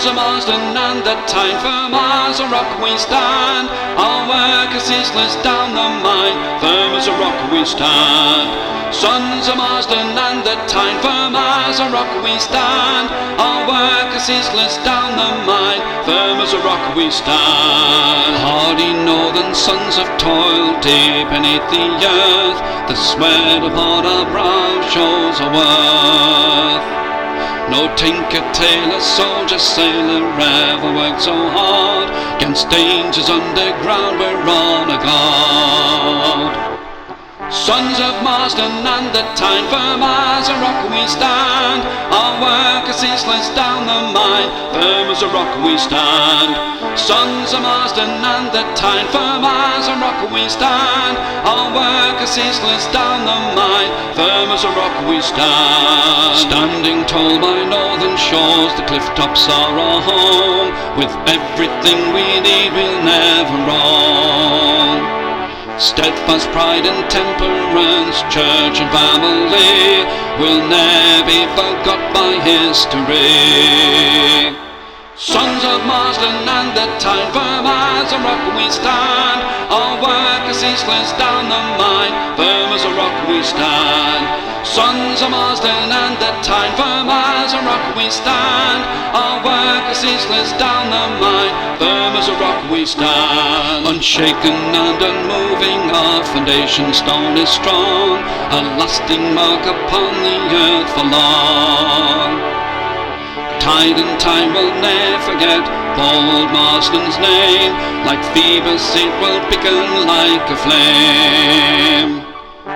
Sons of Marsden and the time for Mars a rock we stand. Our work is ceaseless down the mine, firm as a rock we stand. Sons of Marsden and the time for Mars a rock we stand. Our work is ceaseless down the mine, firm as a rock we stand. Hardy northern sons of toil deep beneath the earth, the sweat upon our brow shows our worth. No tinker, tailor, soldier, sailor ever worked so hard. 'Gainst dangers underground we're on a guard. Sons of Marsden and the time for Mars a rock we stand. Our work is ceaseless down the mine, firm as a rock we stand. Sons of Marsden and the time for Mars a rock we stand. Our work is ceaseless down the mine, firm as a rock we stand. Standing tall by northern shores, the cliff tops are our home. With everything we need we'll never roam. Steadfast pride and temperance, church and family will never be forgot by history. Sons of Marsden and the time for Mars a rock we stand. Our work is ceaseless down the mine, firm as a rock we stand. Sons of Marsden and the time for Mars a rock we stand. Our work is ceaseless down the mine, firm as a rock we stand. Unshaken and unmoving, our foundation stone is strong, a lasting mark upon the earth for long. Tide and time will ne'er forget bold Marsden's name, like Phoebus it will beacon like a flame.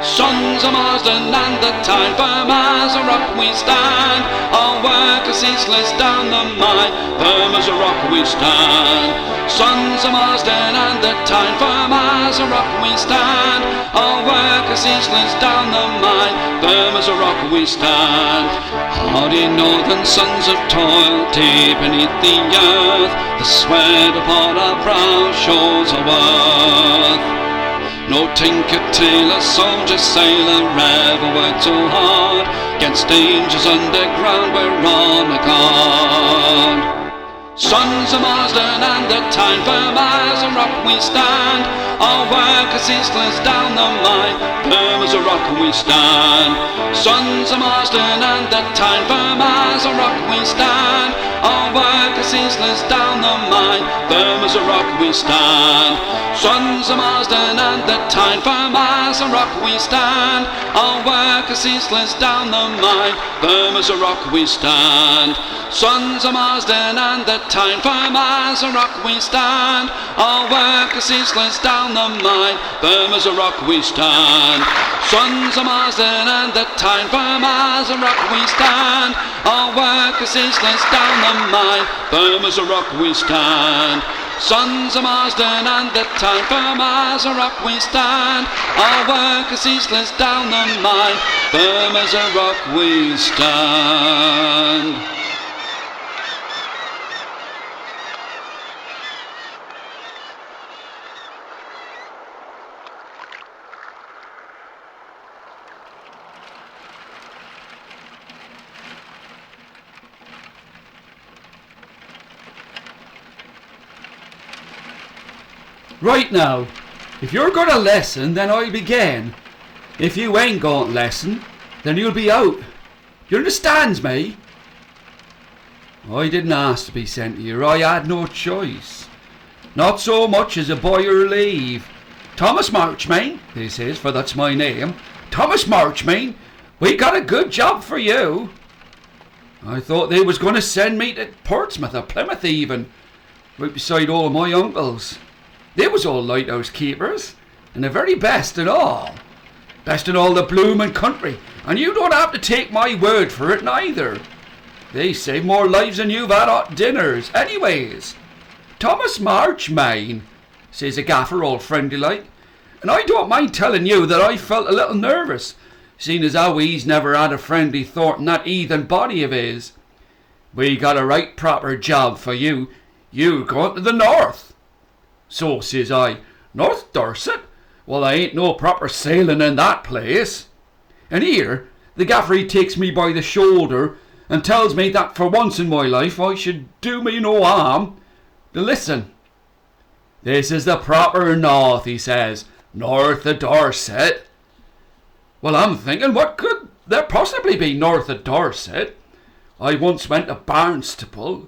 Sons of Marsden and the time for Mars a rock we stand. Our work is ceaseless down the mine, firm as a rock we stand. Sons of Marsden and the time for Mars a rock we stand. Our work is ceaseless down the mine, firm as a rock we stand. Hardy northern sons of toil deep beneath the earth, the sweat upon our brow shows our worth. No tinker, tailor, soldier, sailor ever worked so hard. 'Gainst dangers underground we're on a guard. Sons of Marsden and the time for Mars a rock we stand. Our work is ceaseless down the mine, firm as a rock we stand. Sons of Marsden and the time for Mars a rock we stand. Our work is ceaseless down the mine, firm as a rock we stand. Sons of Marsden and the time for Mars a rock we stand. Our work is ceaseless down the mine, firm as a rock we stand. Sons of Marsden and the time for Mars a rock we stand. Our work is ceaseless down the mine, firm as a rock we stand. Sons of Marsden and the time for Mars a rock we stand. Our work is ceaseless down the mine, firm as a rock we stand. Sons of Marsden and the time for Mars a rock we stand. Our work is ceaseless down the mine, firm as a rock we stand. Right now, if you're going to lesson, then I'll begin. If you ain't going to lesson, then you'll be out. You understands me? I didn't ask to be sent here. I had no choice. Not so much as a boy or leave. Thomas Marchmain, this is, for that's my name. Thomas Marchmain, we got a good job for you. I thought they was going to send me to Portsmouth or Plymouth even, right beside all my uncles. They was all lighthousekeepers, and the very best in all. Best in all the bloomin' country, and you don't have to take my word for it neither. They save more lives than you've had at dinners, anyways. Thomas Marchmain, says a gaffer all friendly like, and I don't mind telling you that I felt a little nervous, seeing as how he's never had a friendly thought in that heathen body of his. We got a right proper job for you. You going to the north. So says I, North Dorset? Well, I ain't no proper sailing in that place. And here, the gaffer he takes me by the shoulder and tells me that for once in my life I should do me no harm to listen. "This is the proper north," he says, "north of Dorset." Well, I'm thinking, what could there possibly be north of Dorset? I once went to Barnstaple,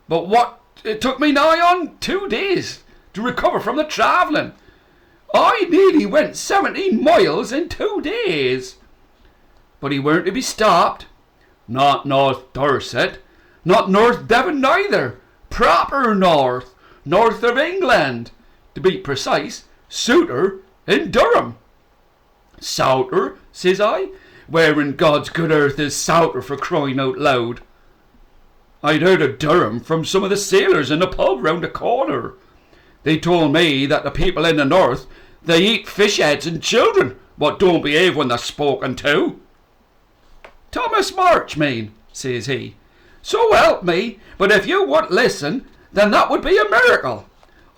but it took me nigh on 2 days to recover from the travelling. I nearly went 17 miles in 2 days. But he weren't to be stopped. Not North Dorset, not North Devon neither. Proper north, north of England. To be precise, Souter in Durham. "Souter," says I. "Where in God's good earth is Souter, for crying out loud?" I'd heard of Durham from some of the sailors in the pub round the corner. They told me that the people in the north, they eat fish heads and children what don't behave when they're spoken to. "Thomas Marchmain," says he, "so help me, but if you would listen, then that would be a miracle.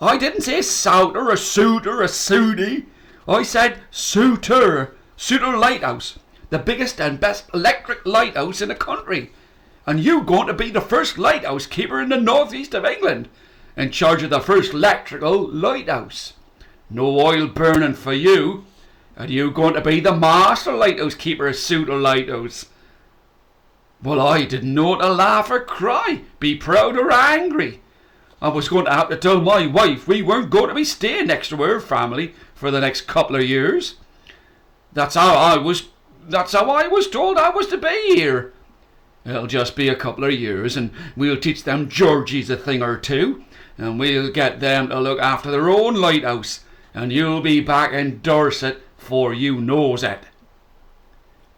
I didn't say Souter or Souter or Sooty. I said Souter, Souter Lighthouse, the biggest and best electric lighthouse in the country. And you going to be the first lighthouse keeper in the northeast of England, in charge of the first electrical lighthouse. No oil burning for you, and you going to be the master lighthouse keeper of Souter Lighthouse." Well, I didn't know to laugh or cry, be proud or angry. I was going to have to tell my wife we weren't going to be staying next to her family for the next couple of years. That's how I was told I was to be here. It'll just be a couple of years, and we'll teach them Georgies a thing or two, and we'll get them to look after their own lighthouse, and you'll be back in Dorset 'fore you knows it.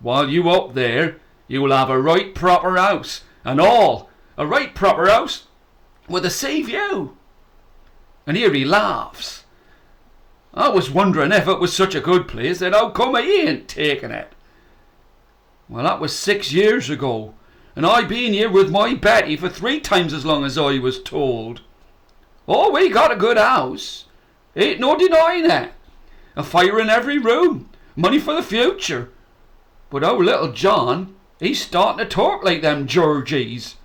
While you up there, you'll have a right proper house, and all, a right proper house with a sea view." And here he laughs. I was wondering if it was such a good place, then how come he ain't taking it? Well, that was 6 years ago, and I been here with my Betty for 3 times as long as I was told. Oh, we got a good house, ain't no denying it. A fire in every room, money for the future. But our little John, he's starting to talk like them Georgies.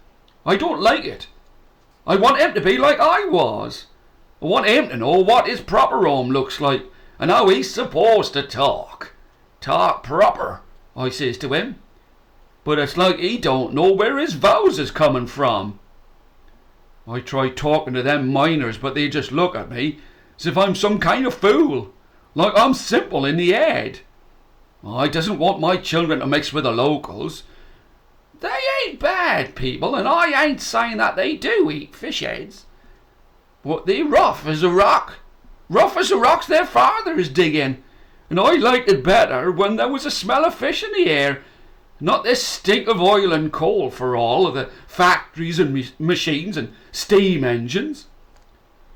I don't like it. I want him to be like I was. I want him to know what his proper home looks like, and how he's supposed to talk. Talk proper, I says to him. But it's like he don't know where his vows is coming from. I try talking to them miners, but they just look at me as if I'm some kind of fool, like I'm simple in the head. I doesn't want my children to mix with the locals. They ain't bad people, and I ain't saying that they do eat fish heads. But they rough as a rock. Rough as the rocks their father is digging. And I liked it better when there was a smell of fish in the air, not this stink of oil and coal for all of the factories and machines and steam engines.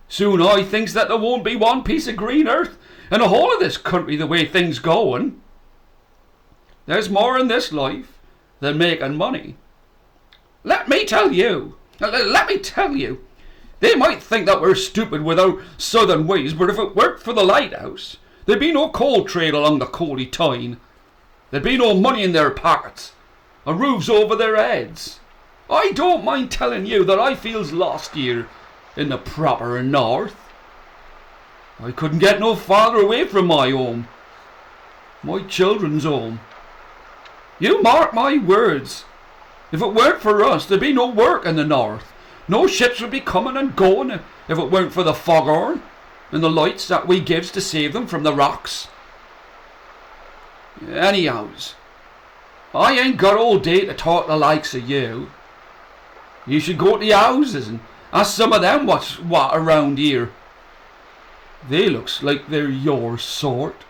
Soon I thinks that there won't be one piece of green earth in the whole of this country the way things going. There's more in this life than making money. Let me tell you, they might think that we're stupid with our southern ways, but if it worked for the lighthouse, there'd be no coal trade along the Coley Tyne. There'd be no money in their pockets, and roofs over their heads. I don't mind telling you that I feels lost here in the proper north. I couldn't get no farther away from my home, my children's home. You mark my words, if it weren't for us, there'd be no work in the north. No ships would be coming and going if it weren't for the foghorn and the lights that we gives to save them from the rocks. Anyhows, I ain't got all day to talk the likes of you. You should go to the houses and ask some of them what's what around here. They looks like they're your sort.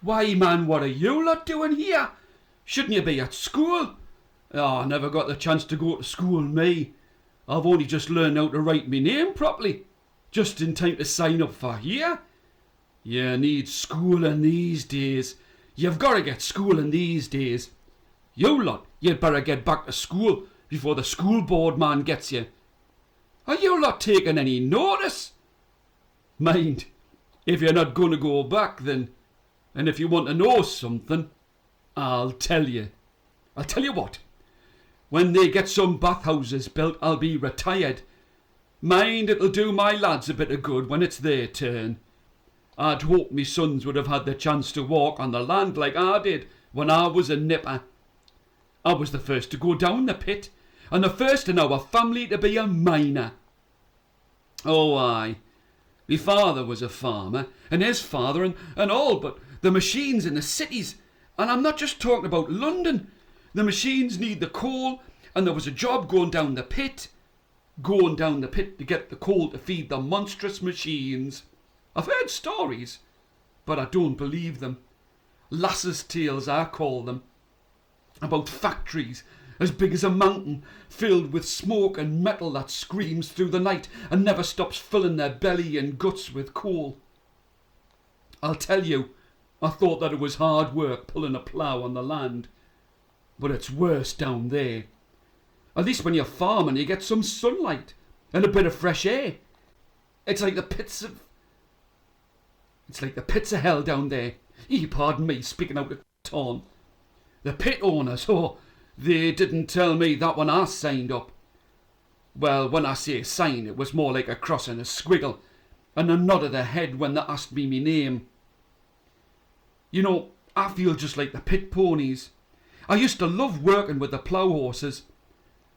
Why, man, what are you lot doing here? Shouldn't you be at school? Oh, I never got the chance to go to school, me. I've only just learned how to write my name properly, just in time to sign up for here. You need schooling these days. You've got to get schooling these days. You lot, you'd better get back to school before the school board man gets you. Are you lot taking any notice? Mind, if you're not going to go back then, and if you want to know something, I'll tell you. I'll tell you what. When they get some bathhouses built, I'll be retired. Mind, it'll do my lads a bit of good when it's their turn. I'd hope me sons would have had the chance to walk on the land like I did when I was a nipper. I was the first to go down the pit, and the first in our family to be a miner. Oh, aye. My father was a farmer, and his father, and all but the machines in the cities. And I'm not just talking about London. The machines need the coal, and there was a job going down the pit to get the coal to feed the monstrous machines. I've heard stories, but I don't believe them. Lasses' tales, I call them, about factories as big as a mountain, filled with smoke and metal that screams through the night and never stops filling their belly and guts with coal. I'll tell you, I thought that it was hard work pulling a plough on the land, but it's worse down there. At least when you're farming, you get some sunlight and a bit of fresh air. It's like the pits of hell down there. Pardon me, speaking out of turn. The pit owners, oh, they didn't tell me that when I signed up. Well, when I say sign, it was more like a cross and a squiggle, and a nod of the head when they asked me my name. You know, I feel just like the pit ponies. I used to love working with the plough horses,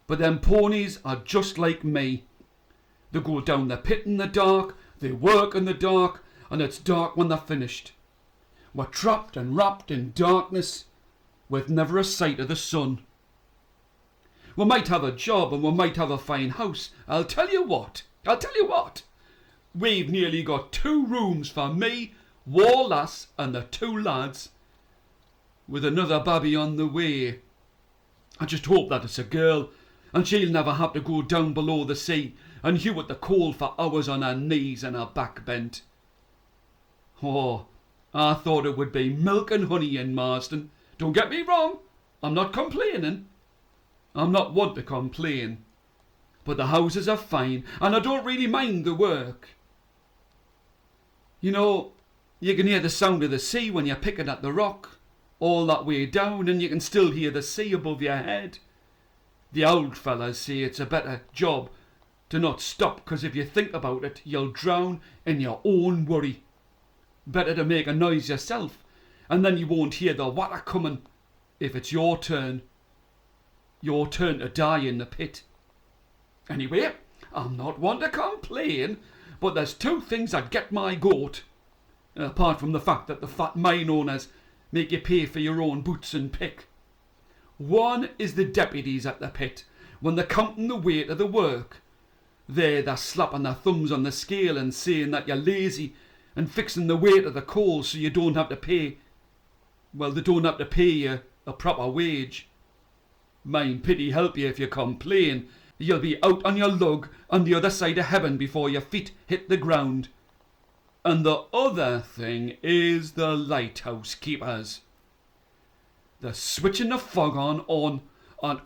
but them ponies are just like me. They go down the pit in the dark, they work in the dark, and it's dark when they're finished. We're trapped and wrapped in darkness, with never a sight of the sun. We might have a job and we might have a fine house. I'll tell you what. We've nearly got 2 rooms for me, war lass, and the 2 lads, with another babby on the way. I just hope that it's a girl, and she'll never have to go down below the sea and hew at the coal for hours on her knees and her back bent. Oh, I thought it would be milk and honey in Marsden. Don't get me wrong, I'm not complaining. I'm not one to complain. But the houses are fine, and I don't really mind the work. You know, you can hear the sound of the sea when you're picking at the rock, all that way down, and you can still hear the sea above your head. The old fellas say it's a better job to not stop, because if you think about it, you'll drown in your own worry. Better to make a noise yourself, and then you won't hear the water coming if it's your turn. Your turn to die in the pit. Anyway, I'm not one to complain, but there's 2 things that get my goat. Apart from the fact that the fat mine owners make you pay for your own boots and pick. One is the deputies at the pit, when they're counting the weight of the work. They're slapping their thumbs on the scale and saying that you're lazy and fixing the weight of the coal so you don't have to pay. Well, they don't have to pay you a proper wage. Mind pity help you if you complain. You'll be out on your lug on the other side of heaven before your feet hit the ground. And the other thing is the lighthousekeepers. They're switching the fog on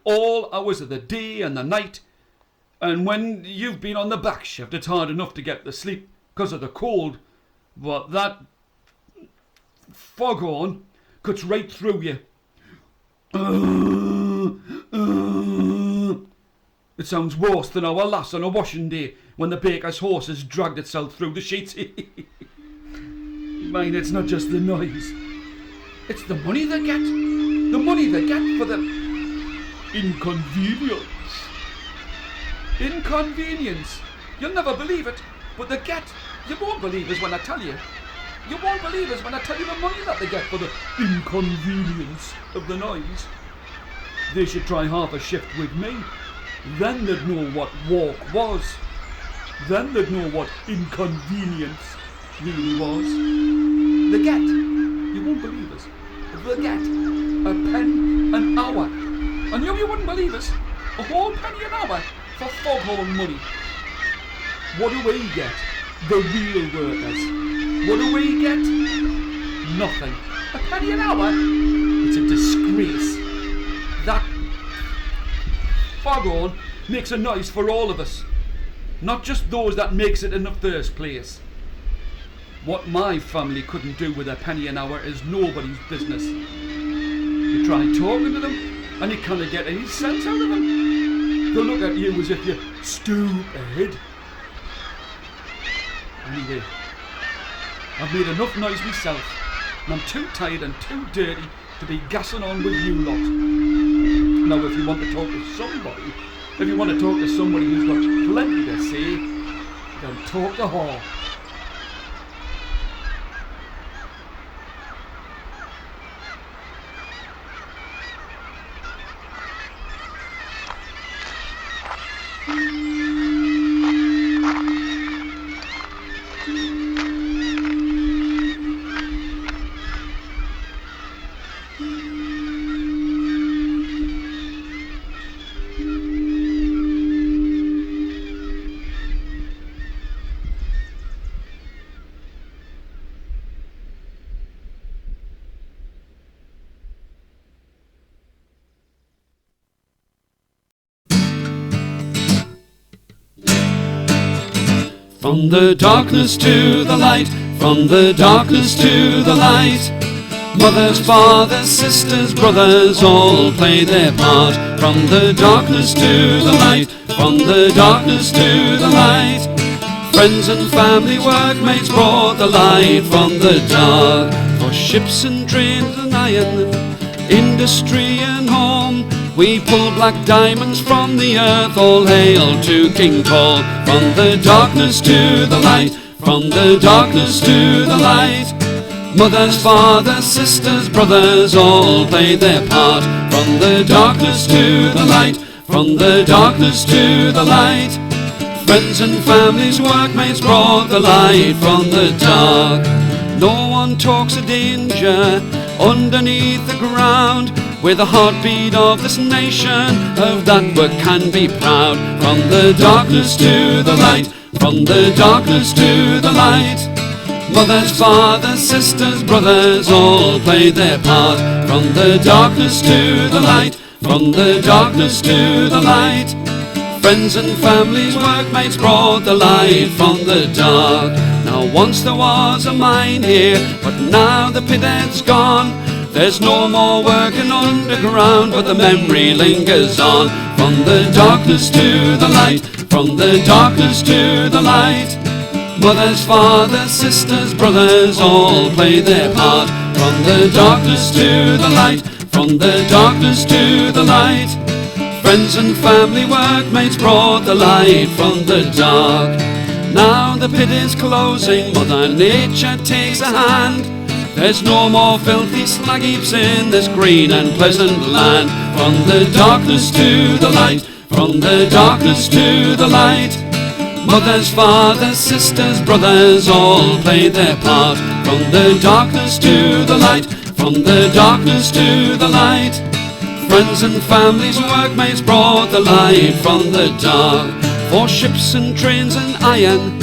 all hours of the day and the night. And when you've been on the back shift, it's hard enough to get to sleep because of the cold. But that fog on cuts right through you. It sounds worse than our lass on a washing day when the baker's horse has dragged itself through the sheets. Mind, it's not just the noise. It's the money they get. The money they get for the inconvenience. Inconvenience. You'll never believe it, but they get. You won't believe us when I tell you. You won't believe us when I tell you the money that they get for the inconvenience of the noise. They should try half a shift with me. Then they'd know what walk was. Then they'd know what inconvenience really was. They get. You won't believe us, they get a penny an hour. And you wouldn't believe us, a whole penny an hour for foghorn money. What do we get? The real workers. What do we get? Nothing. A penny an hour? It's a disgrace. That foghorn makes a noise for all of us, not just those that makes it in the first place. What my family couldn't do with a penny an hour is nobody's business. You try talking to them and you can't get any sense out of them. They look at you as if you're stupid. Anyway, I've made enough noise myself, and I'm too tired and too dirty to be gassing on with you lot. Now, if you want to talk to somebody, who's got plenty to say, then talk to her. From the darkness to the light, from the darkness to the light. Mothers, fathers, sisters, brothers all play their part. From the darkness to the light, from the darkness to the light. Friends and family, workmates brought the light from the dark. For ships and trains and iron, industry and home, we pull black diamonds from the earth. All hail to King Paul. From the darkness to the light, from the darkness to the light. Mothers, fathers, sisters, brothers all play their part. From the darkness to the light, from the darkness to the light. Friends and families, workmates brought the light from the dark. No one talks of danger underneath the ground. We're the heartbeat of this nation, of that we can be proud. From the darkness to the light, from the darkness to the light. Mothers, fathers, sisters, brothers all play their part. From the darkness to the light, from the darkness to the light. Friends and families, workmates brought the light from the dark. Now once there was a mine here, but now the pit has gone. There's no more working underground, but the memory lingers on. From the darkness to the light, from the darkness to the light. Mothers, fathers, sisters, brothers all play their part. From the darkness to the light, from the darkness to the light. Friends and family, workmates brought the light from the dark. Now the pit is closing, Mother Nature takes a hand. There's no more filthy slag heaps in this green and pleasant land. From the darkness to the light, from the darkness to the light. Mothers, fathers, sisters, brothers all play their part. From the darkness to the light, from the darkness to the light. Friends and families, workmates brought the light from the dark. For ships and trains and iron,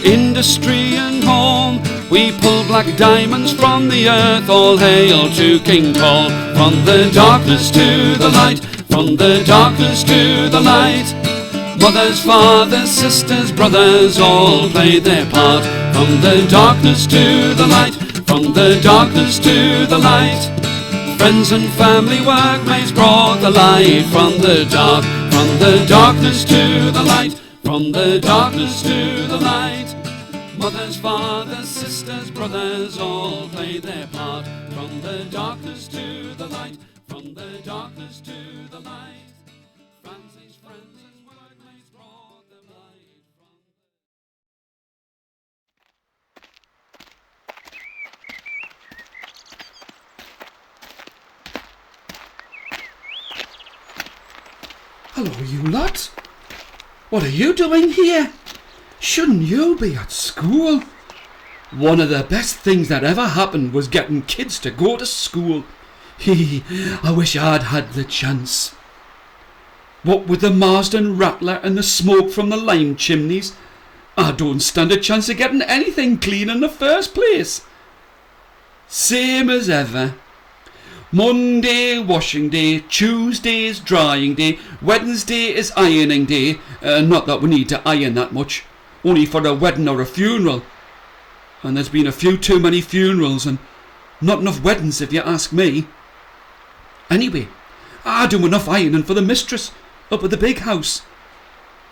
industry and home, we pull black diamonds from the earth. All hail to King Paul. From the darkness to the light, from the darkness to the light. Mothers, fathers, sisters, brothers all play their part. From the darkness to the light, from the darkness to the light. Friends and family, workmates brought the light from the dark. From the darkness to the light, from the darkness to the light. Mothers, fathers, sisters, brothers all play their part. From the darkness to the light, from the darkness to the light. Fancy's friends and workmates brought the light from Hello, you lot. What are you doing here? Shouldn't you be at school? One of the best things that ever happened was getting kids to go to school. I wish I'd had the chance. What with the Marsden rattler and the smoke from the lime chimneys, I don't stand a chance of getting anything clean in the first place. Same as ever. Monday washing day, Tuesday is drying day, Wednesday is ironing day. Not that we need to iron that much, only for a wedding or a funeral. And there's been a few too many funerals and not enough weddings if you ask me. Anyway, I do enough ironing for the mistress up at the big house.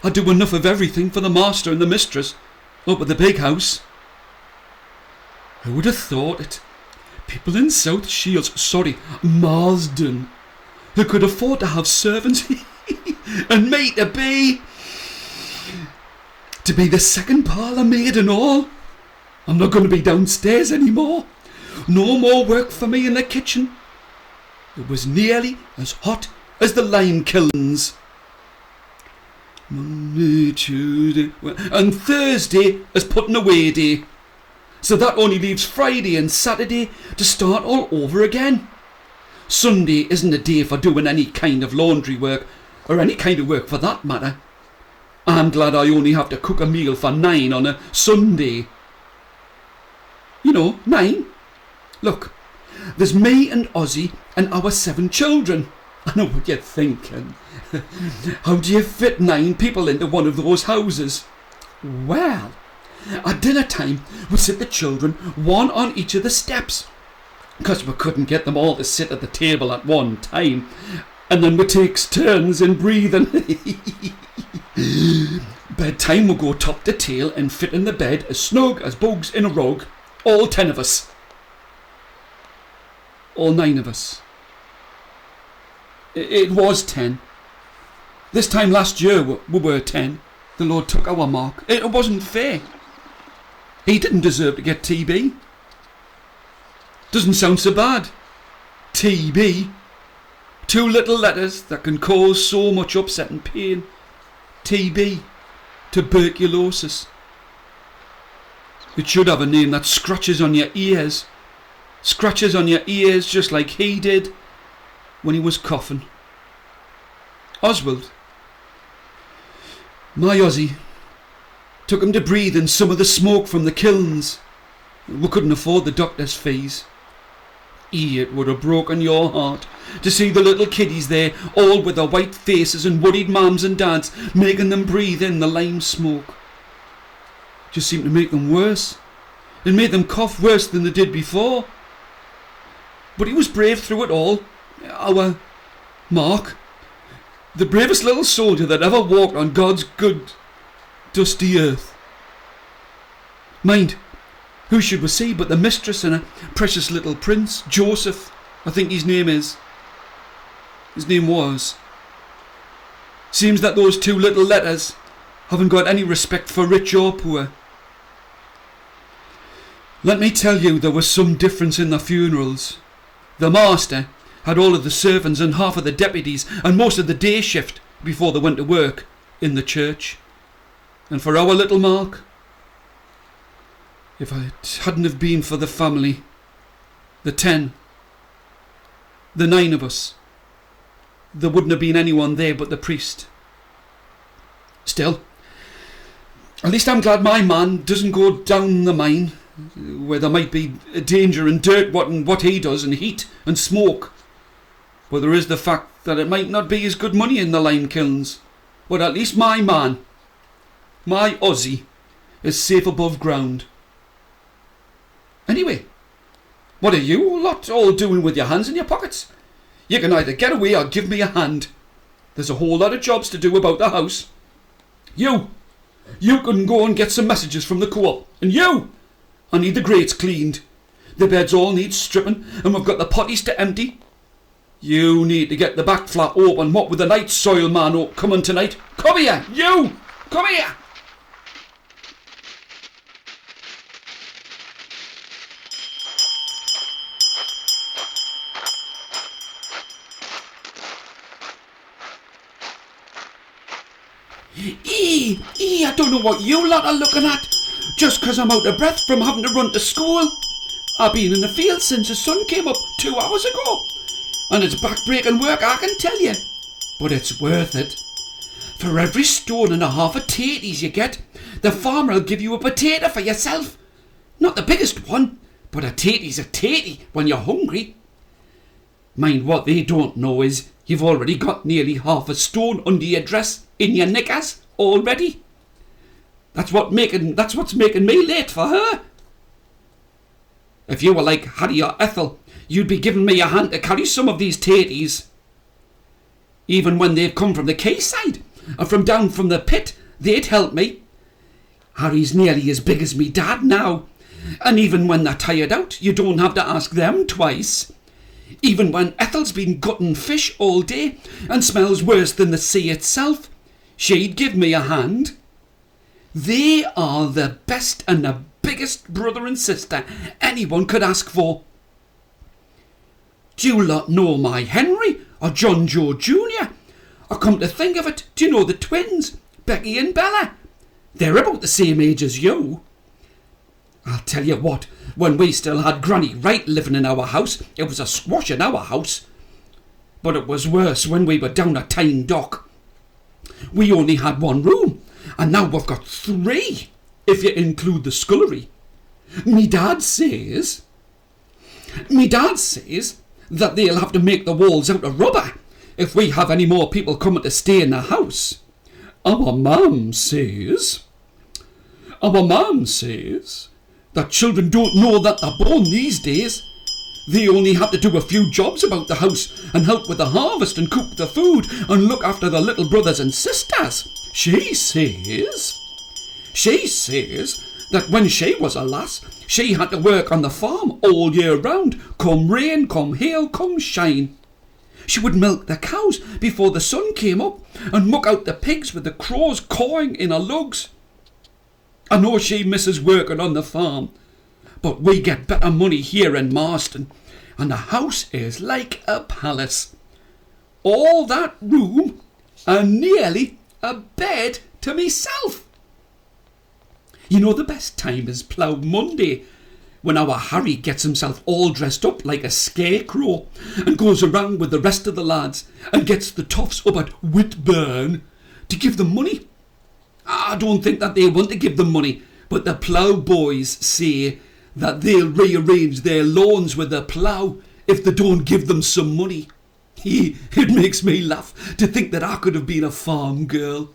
I do enough of everything for the master and the mistress up at the big house. Who would have thought it? People in South Shields, Marsden, who could afford to have servants and me to be the second parlour maid and all. I'm not going to be downstairs anymore. No more work for me in the kitchen. It was nearly as hot as the lime kilns. Monday, Tuesday, and Thursday is putting away day. So that only leaves Friday and Saturday to start all over again. Sunday isn't a day for doing any kind of laundry work, or any kind of work for that matter. I'm glad I only have to cook a meal for 9 on a Sunday. You know, 9. Look, there's me and Ozzy and our 7 children. I know what you're thinking. How do you fit 9 people into one of those houses? Well, at dinner time, we sit the children one on each of the steps, because we couldn't get them all to sit at the table at one time, and then we takes turns in breathing. Bedtime we go top to tail and fit in the bed as snug as bugs in a rug, all 10 of us. All 9 of us. It was 10. This time last year we were 10. The Lord took our mark. It wasn't fair. He didn't deserve to get TB. Doesn't sound so bad. TB. 2 little letters that can cause so much upset and pain. TB. Tuberculosis. It should have a name that scratches on your ears. Scratches on your ears just like he did when he was coughing. Oswald. My Ozzy. Took him to breathe in some of the smoke from the kilns. We couldn't afford the doctor's fees. It would have broken your heart to see the little kiddies there, all with their white faces and worried mums and dads, making them breathe in the lime smoke. Just seemed to make them worse. It made them cough worse than they did before. But he was brave through it all. Our Mark. The bravest little soldier that ever walked on God's good dusty earth. Mind, who should we see but the mistress and a precious little prince, Joseph, I think his name is. His name was. Seems that those 2 little letters haven't got any respect for rich or poor. Let me tell you, there was some difference in the funerals. The master had all of the servants and half of the deputies and most of the day shift before they went to work in the church. And for our little Mark, if it hadn't have been for the family, the 10, the 9 of us, there wouldn't have been anyone there but the priest. Still, at least I'm glad my man doesn't go down the mine, where there might be danger and dirt what he does, and heat and smoke. But there is the fact that it might not be as good money in the lime kilns. But at least my man, my Ozzy, is safe above ground. Anyway, what are you lot all doing with your hands in your pockets? You can either get away or give me a hand. There's a whole lot of jobs to do about the house. You can go and get some messages from the co-op. And you, I need the grates cleaned. The beds all need stripping, and we've got the potties to empty. You need to get the back flat open. What with the night soil man coming tonight? Come here, you! Come here! I don't know what you lot are looking at. Just 'cause I'm out of breath from having to run to school. I've been in the field since the sun came up 2 hours ago. And it's back-breaking work, I can tell you. But it's worth it. For every 1.5 of taties you get, the farmer will give you a potato for yourself. Not the biggest one, but a taty's a taty when you're hungry. Mind, what they don't know is you've already got nearly half a stone under your dress in your knickers already. That's what's making me late for her. If you were like Harry or Ethel, you'd be giving me a hand to carry some of these taties. Even when they've come from the quayside and from down from the pit, they'd help me. Harry's nearly as big as me dad now, and even when they're tired out, you don't have to ask them twice. Even when Ethel's been gutting fish all day and smells worse than the sea itself, she'd give me a hand. They are the best and the biggest brother and sister anyone could ask for. Do you lot know my Henry or John Joe Jr.? Or come to think of it, do you know the twins, Becky and Bella? They're about the same age as you. I'll tell you what, when we still had Granny Wright living in our house, it was a squash in our house. But it was worse when we were down at Tyne Dock. We only had 1 room, and now we've got 3, if you include the scullery. Me dad says that they'll have to make the walls out of rubber if we have any more people coming to stay in the house. Our mum says that children don't know that they're born these days. They only have to do a few jobs about the house and help with the harvest and cook the food and look after their little brothers and sisters. She says that when she was a lass, she had to work on the farm all year round, come rain, come hail, come shine. She would milk the cows before the sun came up and muck out the pigs with the crows cawing in her lugs. I know she misses working on the farm, but we get better money here in Marsden, and the house is like a palace. All that room and nearly a bed to myself. You know the best time is Plough Monday, when our Harry gets himself all dressed up like a scarecrow and goes around with the rest of the lads and gets the toffs up at Whitburn to give them money. I don't think that they want to give them money, but the plough boys say that they'll rearrange their lawns with the plough if they don't give them some money. It makes me laugh to think that I could have been a farm girl.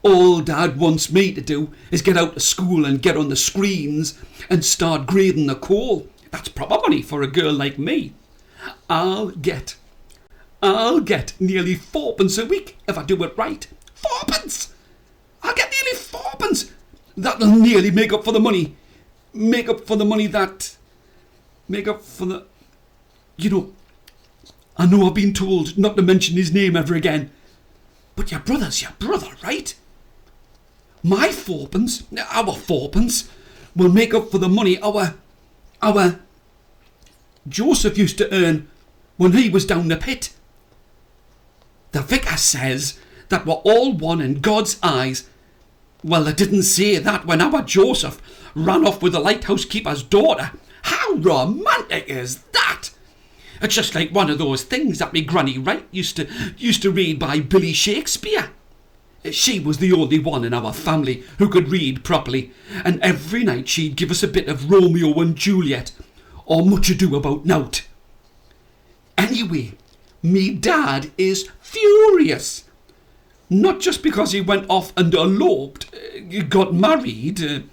All Dad wants me to do is get out of school and get on the screens and start grading the coal. That's proper money for a girl like me. I'll get nearly 4p a week if I do it right. 4p! I'll get nearly 4p. That'll nearly make up for the money. You know, I know I've been told not to mention his name ever again, but your brother's your brother, right? My 4p, our 4p, will make up for the money our Joseph used to earn when he was down the pit. The vicar says that we're all one in God's eyes. Well, they didn't say that when our Joseph ran off with the lighthousekeeper's daughter. How romantic is that? It's just like one of those things that me Granny Wright used to read by Billy Shakespeare. She was the only one in our family who could read properly, and every night she'd give us a bit of Romeo and Juliet, or Much Ado About Nowt. Anyway, me dad is furious. Not just because he went off and eloped, got married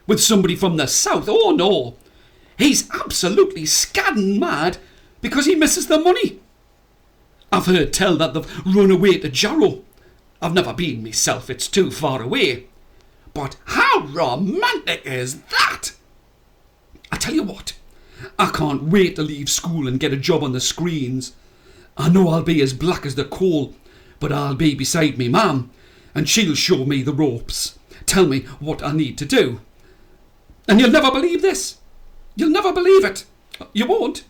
with somebody from the south. Oh no, he's absolutely scadding mad because he misses the money. I've heard tell that they've run away to Jarrow. I've never been myself, it's too far away. But how romantic is that? I tell you what, I can't wait to leave school and get a job on the screens. I know I'll be as black as the coal, but I'll be beside me mum, and she'll show me the ropes, tell me what I need to do. And you'll never believe this. You'll never believe it. You won't.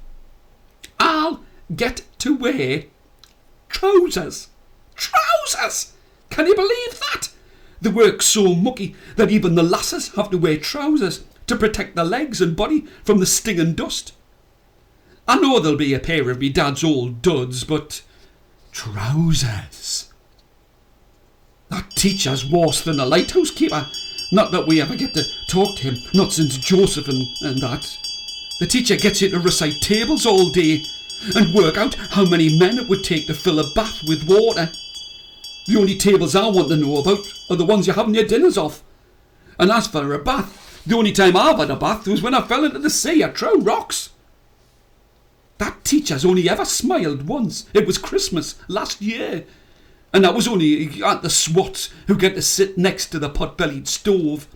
I'll get to wear trousers. Trousers! Can you believe that? The work's so mucky that even the lasses have to wear trousers to protect their legs and body from the stinging dust. I know there'll be a pair of me dad's old duds, but trousers. That teacher's worse than a lighthousekeeper. Not that we ever get to talk to him, not since Joseph and that. The teacher gets you to recite tables all day and work out how many men it would take to fill a bath with water. The only tables I want to know about are the ones you're having your dinners off. And as for a bath, the only time I've had a bath was when I fell into the sea at Trow Rocks. That teacher's only ever smiled once. It was Christmas last year. And that was only at the swats who get to sit next to the pot-bellied stove.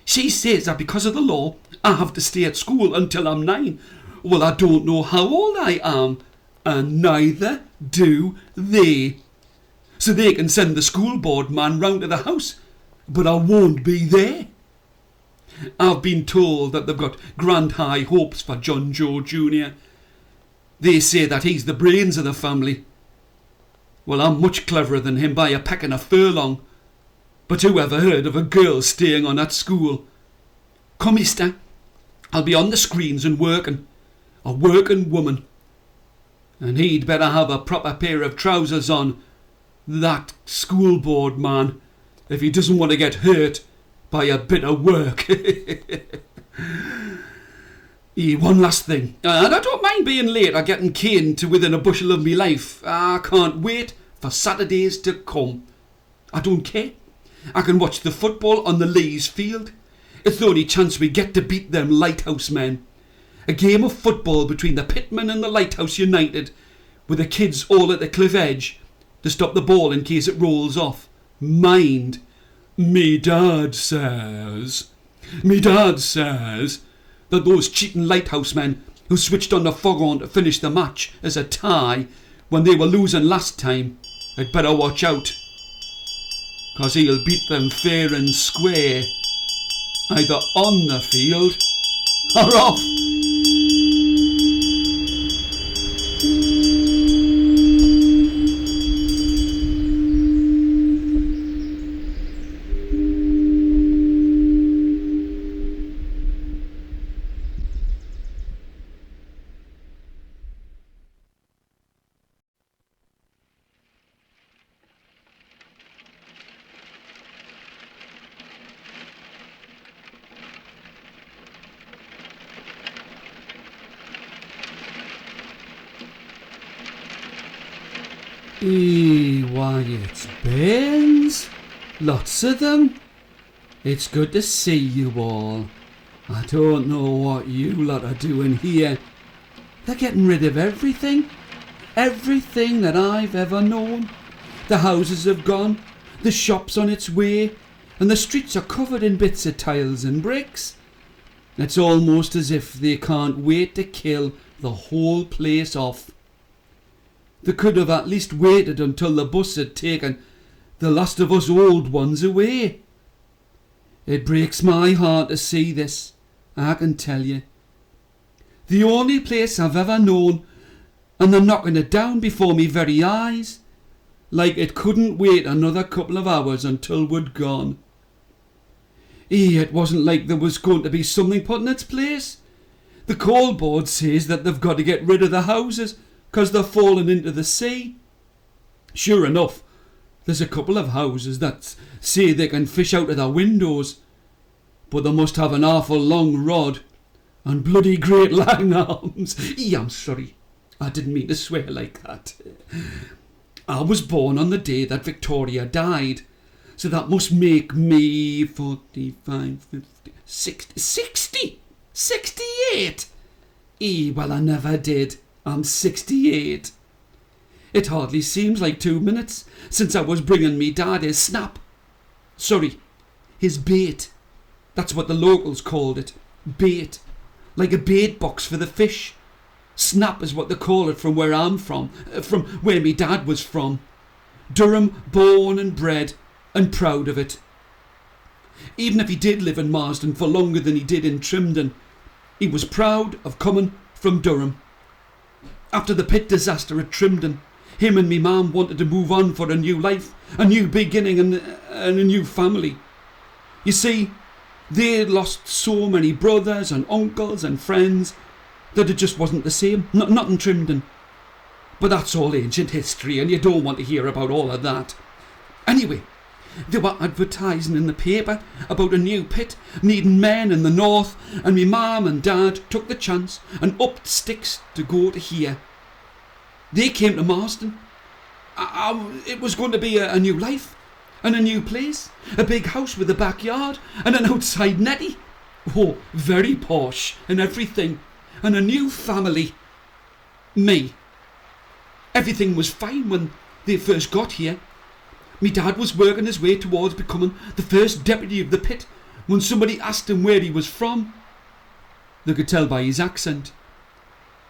She says that because of the law, I have to stay at school until I'm 9. Well, I don't know how old I am. And neither do they. So they can send the school board man round to the house. But I won't be there. I've been told that they've got grand high hopes for John Joe Jr. They say that he's the brains of the family. Well, I'm much cleverer than him by a peck and a furlong. But who ever heard of a girl staying on at school? Come, Easter, I'll be on the screens and working. A working woman. And he'd better have a proper pair of trousers on, that school board man, if he doesn't want to get hurt by a bit of work. One last thing, and I don't mind being late or getting caned to within a bushel of me life. I can't wait for Saturdays to come. I don't care. I can watch the football on the Lees field. It's the only chance we get to beat them Lighthouse men. A game of football between the Pitmen and the Lighthouse United, with the kids all at the cliff edge to stop the ball in case it rolls off. Mind, me dad says that those cheating lighthouse men who switched on the foghorn to finish the match as a tie when they were losing last time had better watch out, 'cause he'll beat them fair and square, either on the field or off. Why, it's bairns. Lots of them. It's good to see you all. I don't know what you lot are doing here. They're getting rid of everything. Everything that I've ever known. The houses have gone, the shop's on its way, and the streets are covered in bits of tiles and bricks. It's almost as if they can't wait to kill the whole place off. They could have at least waited until the bus had taken the last of us old ones away. It breaks my heart to see this, I can tell you. The only place I've ever known, and they're knocking it down before me very eyes, like it couldn't wait another couple of hours until we'd gone. It wasn't like there was going to be something put in its place. The coal board says that they've got to get rid of the houses 'cause they're falling into the sea. Sure enough, there's a couple of houses that say they can fish out of their windows, but they must have an awful long rod and bloody great long arms. I'm sorry, I didn't mean to swear like that. I was born on the day that Victoria died, so that must make me 45, 50, 60, 68. Well, I never did. I'm 68. It hardly seems like 2 minutes since I was bringing me dad his snap. Sorry, his bait. That's what the locals called it. Bait. Like a bait box for the fish. Snap is what they call it from where I'm from where me dad was from. Durham, born and bred, and proud of it. Even if he did live in Marsden for longer than he did in Trimden, he was proud of coming from Durham. After the pit disaster at Trimden, him and me mum wanted to move on for a new life, a new beginning, and and a new family. You see, they had lost so many brothers and uncles and friends that it just wasn't the same. Not in Trimden. But that's all ancient history, and you don't want to hear about all of that. Anyway, they were advertising in the paper about a new pit needing men in the north, and me mum and dad took the chance and upped sticks to go to here. They came to Marsden. It was going to be a new life and a new place, a big house with a backyard and an outside netty. Oh, very posh and everything, and a new family. Me. Everything was fine when they first got here. Me dad was working his way towards becoming the first deputy of the pit when somebody asked him where he was from. They could tell by his accent.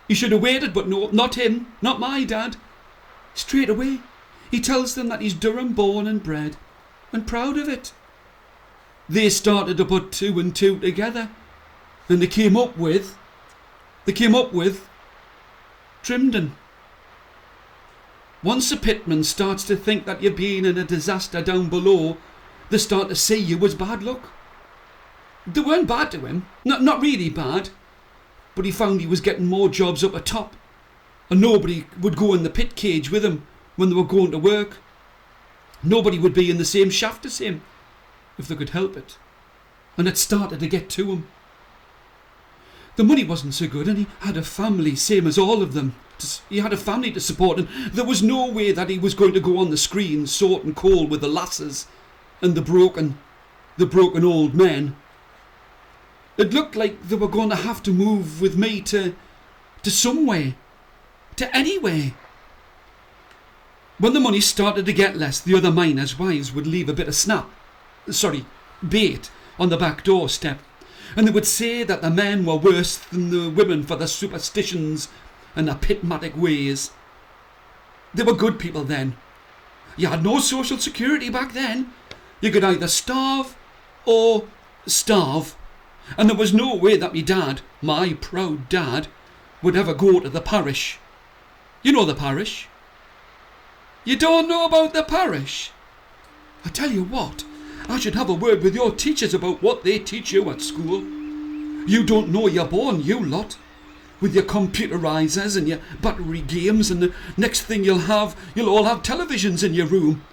He should have waited, but no, not him, not my dad. Straight away, he tells them that he's Durham born and bred, and proud of it. They started to put two and two together, and they came up with Trimden. Once a pitman starts to think that you've been in a disaster down below, they start to see you as bad luck. They weren't bad to him, not really bad, but he found he was getting more jobs up atop, and nobody would go in the pit cage with him when they were going to work. Nobody would be in the same shaft as him, if they could help it, and it started to get to him. The money wasn't so good, and he had a family, same as all of them. He had a family to support, and there was no way that he was going to go on the screen sorting coal with the lasses and the broken old men. It looked like they were going to have to move with me to somewhere, to anywhere. When the money started to get less, the other miners' wives would leave a bit of bait on the back doorstep, and they would say that the men were worse than the women for their superstitions and their pitmatic ways. They were good people then. You had no social security back then. You could either starve or starve, and there was no way that me dad, my proud dad, would ever go to the parish. You know the parish? You don't know about the parish? I tell you what, I should have a word with your teachers about what they teach you at school. You don't know you're born, you lot, with your computerizers and your battery games, and the next thing you'll all have televisions in your room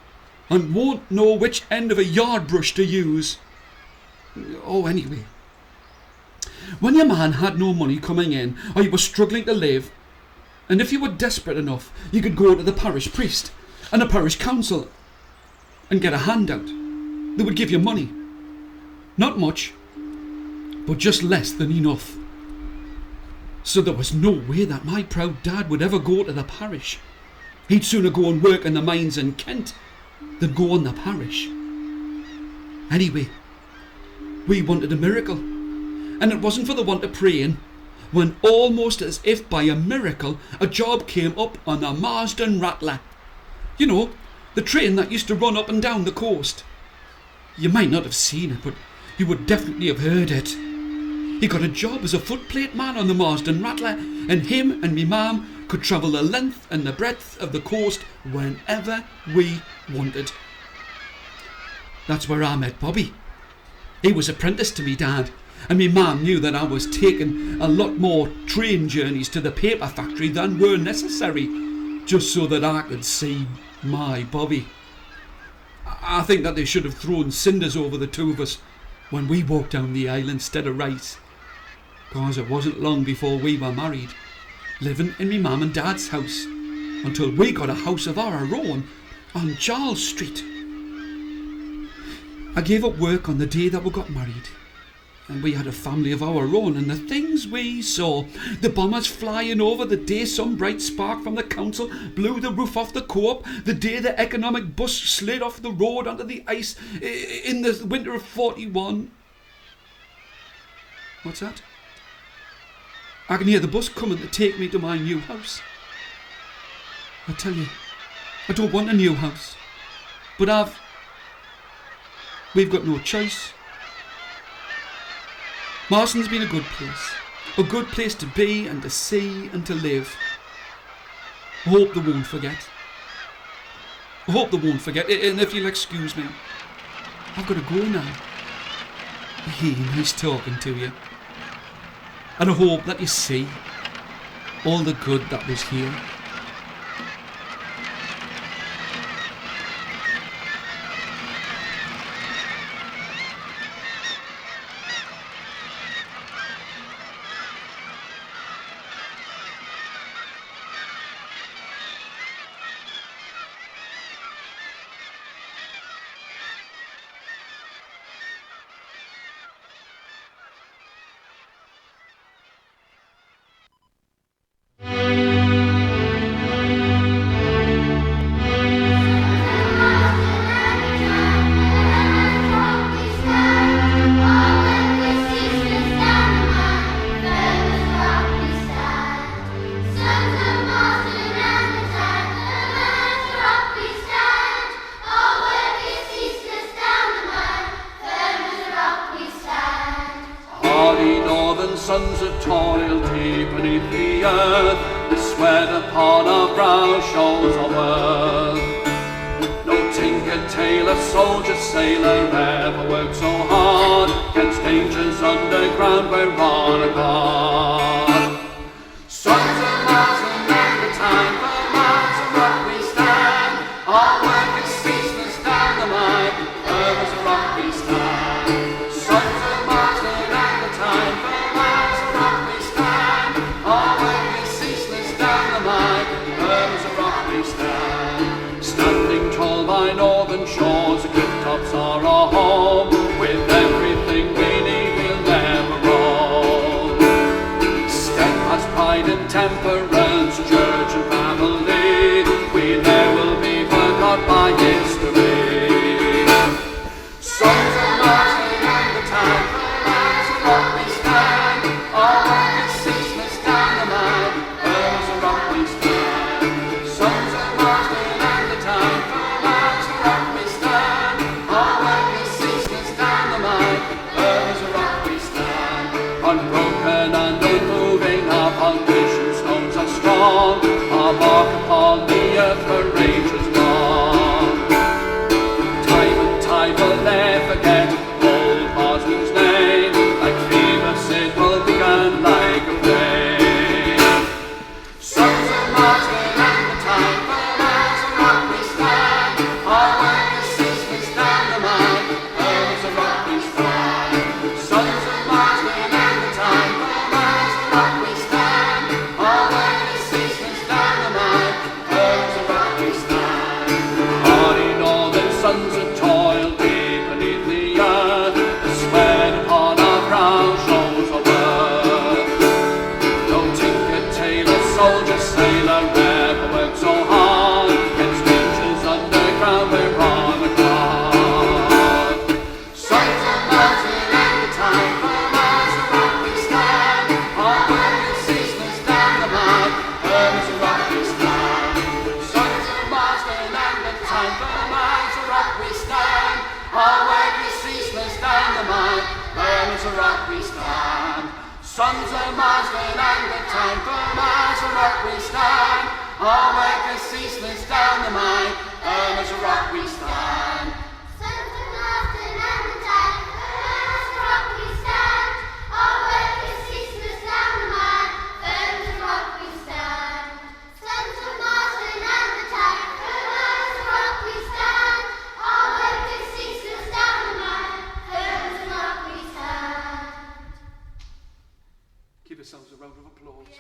and won't know which end of a yard brush to use. Oh, anyway, when your man had no money coming in, or you were struggling to live, and if you were desperate enough, you could go to the parish priest and the parish council and get a handout. They would give you money. Not much, but just less than enough. So there was no way that my proud dad would ever go to the parish. He'd sooner go and work in the mines in Kent than go on the parish. Anyway, we wanted a miracle, and it wasn't for the want of praying when, almost as if by a miracle, a job came up on the Marsden Rattler. You know, the train that used to run up and down the coast. You might not have seen it, but you would definitely have heard it. He got a job as a footplate man on the Marsden Rattler, and him and me mum could travel the length and the breadth of the coast whenever we wanted. That's where I met Bobby. He was apprenticed to me dad, and me mum knew that I was taking a lot more train journeys to the paper factory than were necessary, just so that I could see my Bobby. I think that they should have thrown cinders over the two of us when we walked down the aisle instead of rice, because it wasn't long before we were married, living in me mum and dad's house, until we got a house of our own on Charles Street. I gave up work on the day that we got married, and we had a family of our own, and the things we saw, the bombers flying over the day some bright spark from the council blew the roof off the co-op, the day the economic bus slid off the road onto the ice in the winter of 41. What's that? I can hear the bus coming to take me to my new house. I tell you, I don't want a new house, but we've got no choice. Marsden's been a good place to be and to see and to live. I hope they won't forget. And if you'll excuse me, I've got to go now. Nice talking to you. And I hope that you see all the good that was here. Sons of toil deep beneath the earth, the sweat upon our brow shows our worth. No tinker, tailor, soldier, sailor ever worked so hard against dangers underground we're on a guard. Sons of Marsden and the time for miles of rock we stand. Our work is ceaseless down the mine, firm as a rock we stand. Sons of Marsden and the time for standing tall by northern shores, the cliff-tops are our home. With everything we need, we'll never roam. Steadfast pride and temperance, church and family, we never will be forgot by history. Sons of Marsden and the time for miles of rock we stand. Our work is ceaseless down the mine, firm as a rock we stand. Sons of Marsden and the time for miles of rock we stand. Our work is ceaseless down the mine, firm as a rock we stand. Unbroken and unmoving, our foundation stones are strong. Our mark upon the earth for ages long. Time and tide will never forget old Marsden's name. Like Phoebus it will begin like a flame. Sons of Marsden and the time for miles of rock we stand. Our work is ceaseless down the mine, firm as a rock we stand. Sons of Marsden and the time for miles of rock we stand. Our work is ceaseless down the mine, firm as a rock we stand. Hardy northern sons of toil deep beneath the earth, the sweat upon our brow shows our worth. No tinker, tailor, soldier, sailor ever worked so hard against dangers underground we're on a guard. Sons of Marsden and the time for miles of rock we stand. Our work is ceaseless down the mine, firm as a rock we stand. Sons of Marsden and the time for miles of rock we stand. Our work is ceaseless down the mine, firm as a rock we stand. Sons of Marsden and the time for miles of rock we stand. Our work is ceaseless down the mine, firm as a rock we stand. Sons of Marsden and the time for miles of rock we stand. Our work is ceaseless down the mine, firm as a rock we stand. Sons of Marsden and the time for miles of rock we stand. Our work is ceaseless down the mine, firm as a rock we stand. Give yourselves a round of applause.